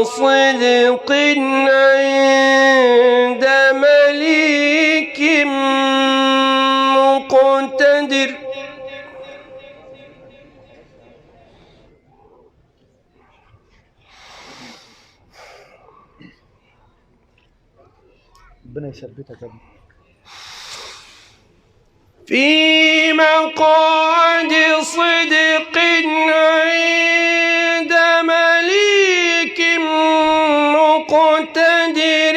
صدق عند مليك مقتدر. ربنا يثبتك يا ابني. في مقعد صدق عند مليك مقتدر.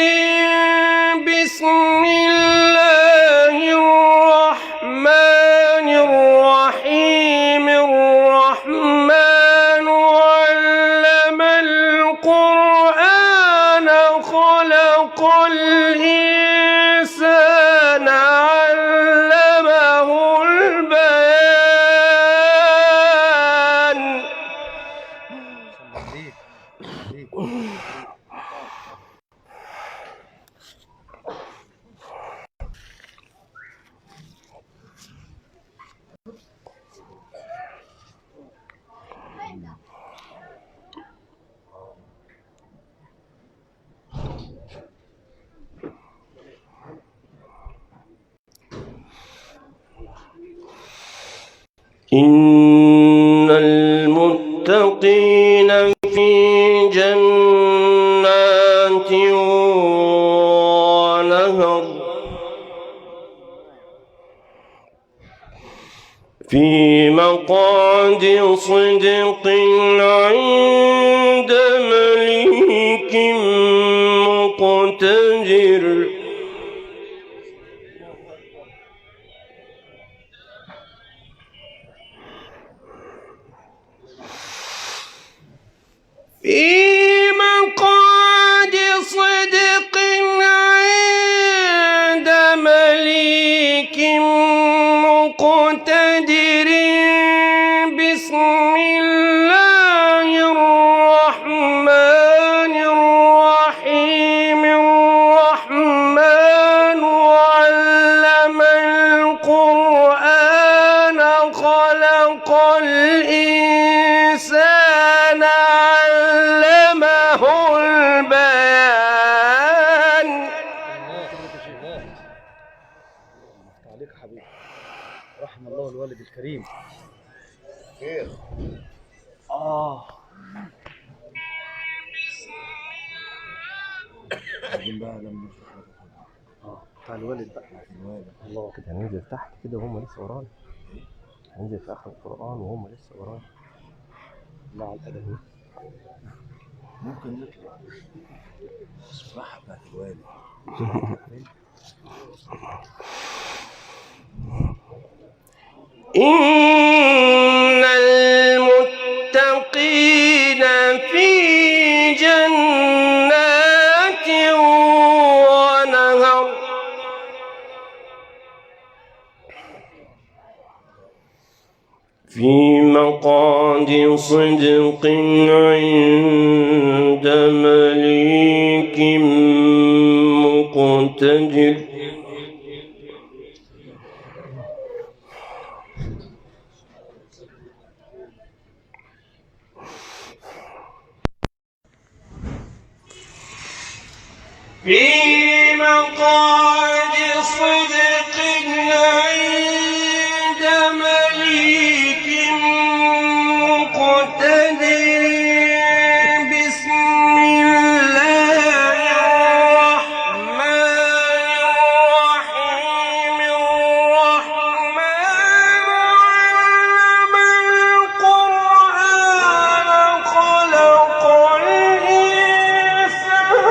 بسم الله الرحمن الرحيم. الرحمن علم القرآن خلق الإنسان علمه البيان. إن المتقين في جنات ونهر. في مقعد صدق عند مليك مقتدر. في مقعد صدق عند مليك مقتدر. بسم الله الرحمن الرحيم. الرحمن علم القرآن خلق الإنسان علمه البيان. عليك حبيبي. رحم الله الوالد الكريم. خير. عايزين بقى لما بتاع الوالد بقى. الله كده هننزل تحت كده وهم لسه ورانا. هننزل في اخر القرآن وهم لسه ورانا. الله على الادب. ممكن نطلع الصراحة بتاعت الوالد. إن المتقين في جنات ونهر. في مقعد صدق عند مليك مقتدر. في مقعد صدق عند مليك مقتدر. بسم الله الرحمن الرحيم. الرحمن علم القرآن خلق الإنسان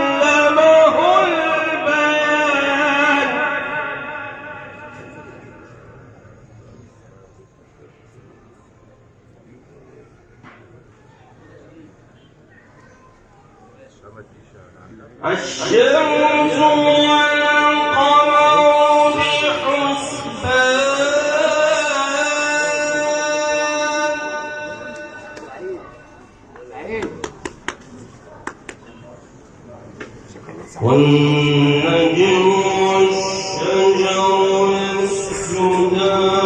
علمه البيان. الشمس والقمر بحسبان. والنجم والشجر يسجدان.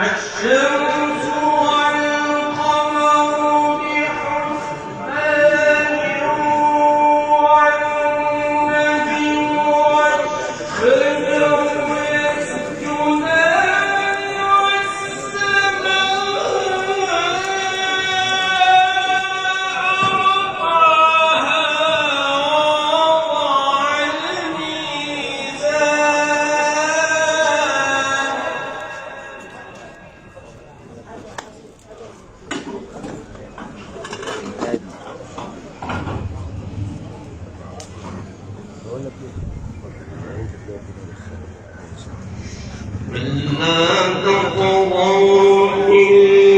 الشمس والقمر بحسبان والنجم والشجر يسجدان والسماء رفعها ووضع الميزان ألا تطغوا في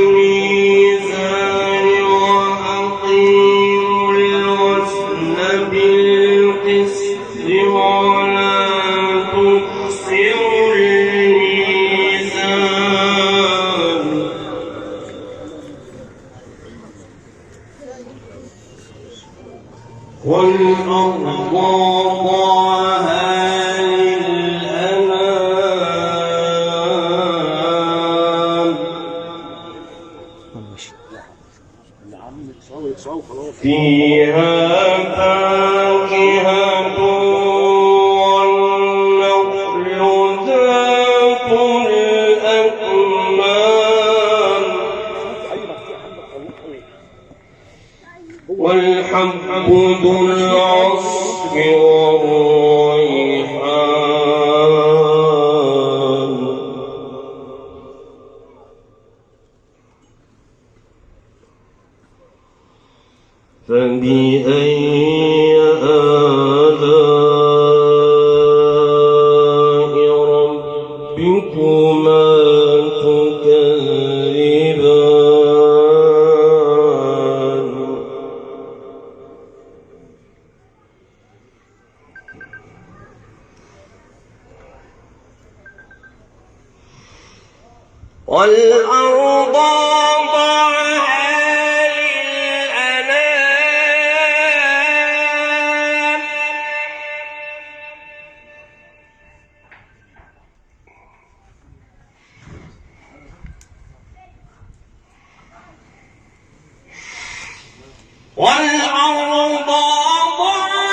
الميزان وأقيموا الوزن بالقسط ولا تخسروا الميزان والأرض وضعها فيها فاكهة والنخل ذات الأكمام والحب ذو العصف والريحان فبأي آلاء ربكما تكذبان والأرض والأرض وضعها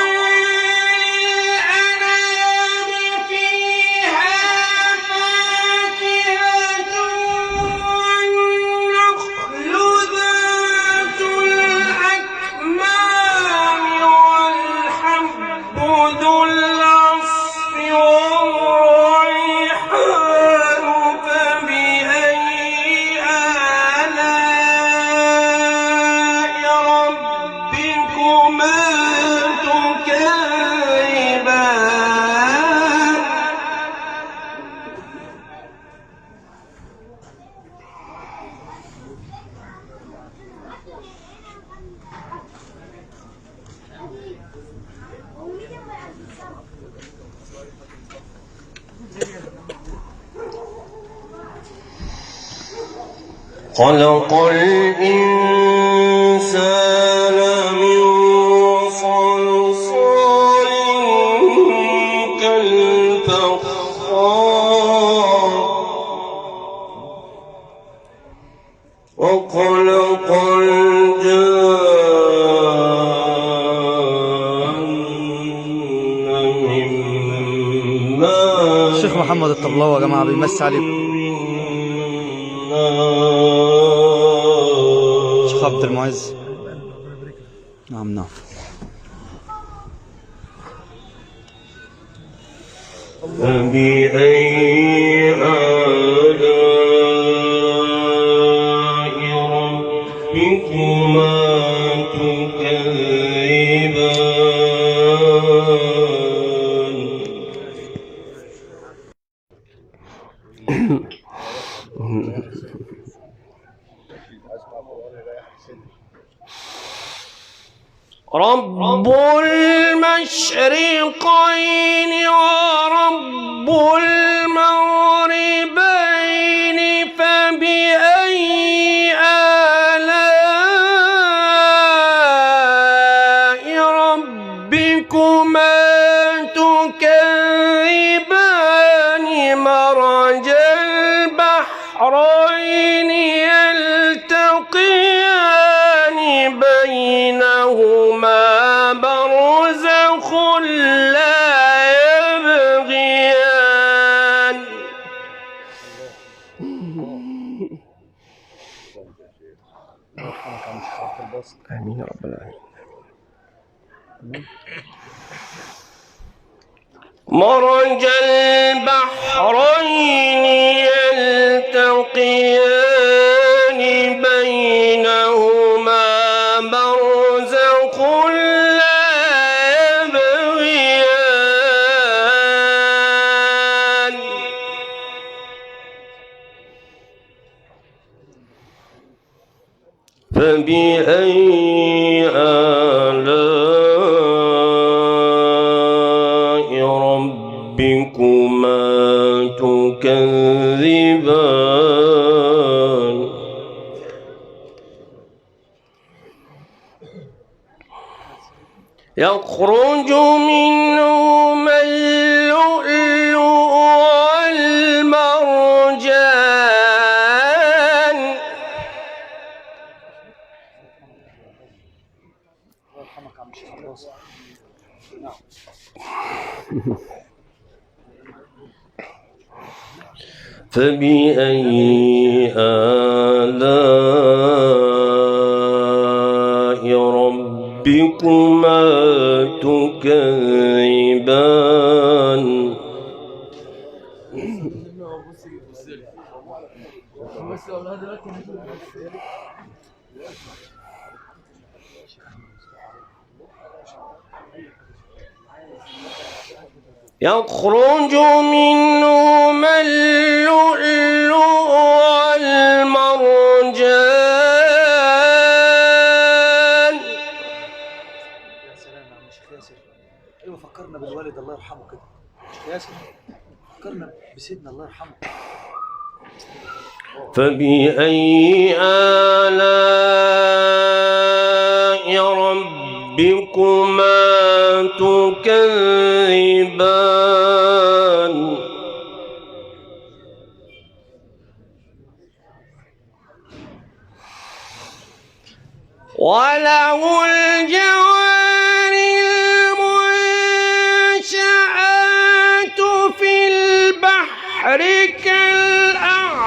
للأنام فيها فاكهة والنخل ذات الأكمام والحب ذو العصف والريحان فبأي آلاء ربكما تكذبان خلق الإنسان من صلصال كالفخار وخلق الجان من مارج الشيخ محمد الطبلاوي يا جماعة بيمسي عليكم. الشيخ عبد المعز. نعم. فبأي آلاء ربكما تكذبان رب المشرقين ورب المغربين فبأي آلاء ربكما تكذبان مرج البحرين يلتقيان بينهما برزخ لا يبغيان آمين يا رب العالمين. مرج البحرين يلتقيان بينهما برزخ لا يبغيان فبأي آلاء ربكما تكذبان يخرج منهما اللؤلؤ والمرجان فبأي آلاء ربكما تكذبان يخرج منهما اللؤلؤ والمرجان. يا سلام يا عم شيخ ياسر. ايوه فكرنا بالوالد الله يرحمه كده. شيخ ياسر فكرنا بسيدنا الله يرحمه. فبأي آلاء ربكما تكذبان وله الجوار المنشآت في البحر كالأعلام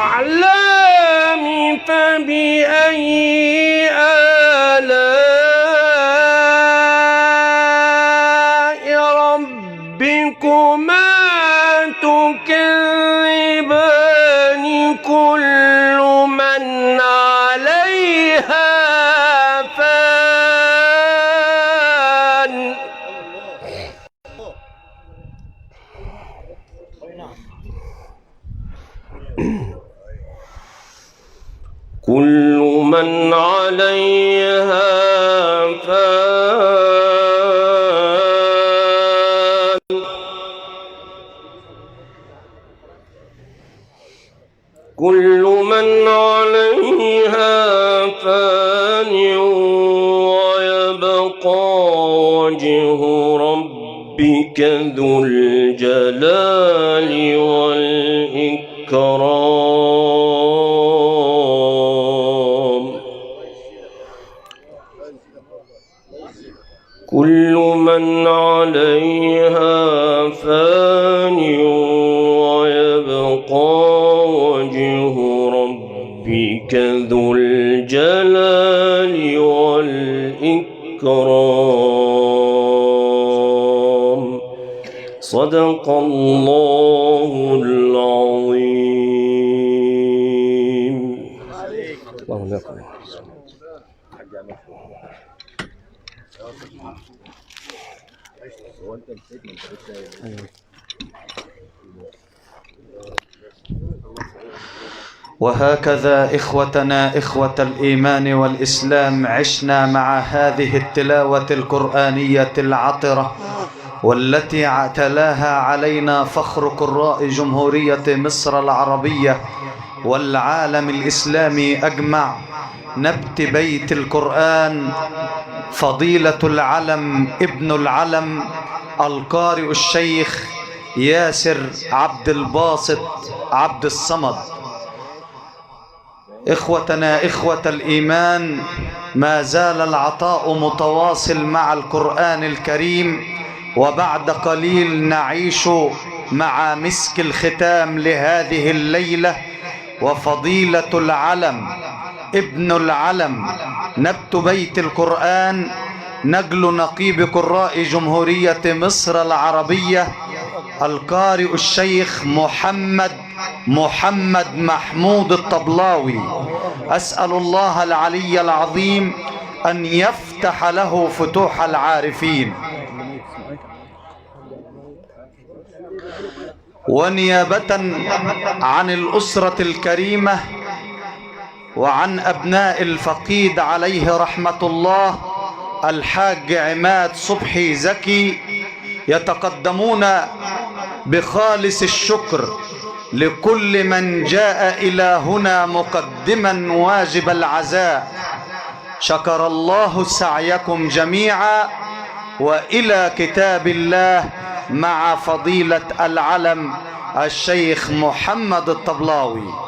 فبأي آلاء ربكما تكذبان كل من عليها فان كل من عليها فان كل من عليها فان ويبقى وجه ربك ذو الجلال والإكرام كل من عليها فان ويبقى وجه ربك ذو الجلال والإكرام صدق الله العظيم. اللهم يقبل. وهكذا إخوتنا إخوة الإيمان والإسلام عشنا مع هذه التلاوة القرآنية العطرة، والتي تلاها علينا فخر قراء جمهورية مصر العربية والعالم الإسلامي أجمع، نبت بيت القرآن، فضيلة العلم ابن العلم القارئ الشيخ ياسر عبد الباسط عبد الصمد. إخوتنا إخوة الإيمان، ما زال العطاء متواصل مع القرآن الكريم، وبعد قليل نعيش مع مسك الختام لهذه الليلة، وفضيلة العلم ابن العلم نبت بيت القرآن نجل نقيب قراء جمهورية مصر العربية القارئ الشيخ محمد محمود الطبلاوي. أسأل الله العلي العظيم أن يفتح له فتوح العارفين. ونيابة عن الأسرة الكريمة وعن أبناء الفقيد عليه رحمة الله الحاج عماد صبحي زكي، يتقدمون بخالص الشكر لكل من جاء إلى هنا مقدما واجب العزاء. شكر الله سعيكم جميعا، وإلى كتاب الله مع فضيلة العلم الشيخ محمد الطبلاوي.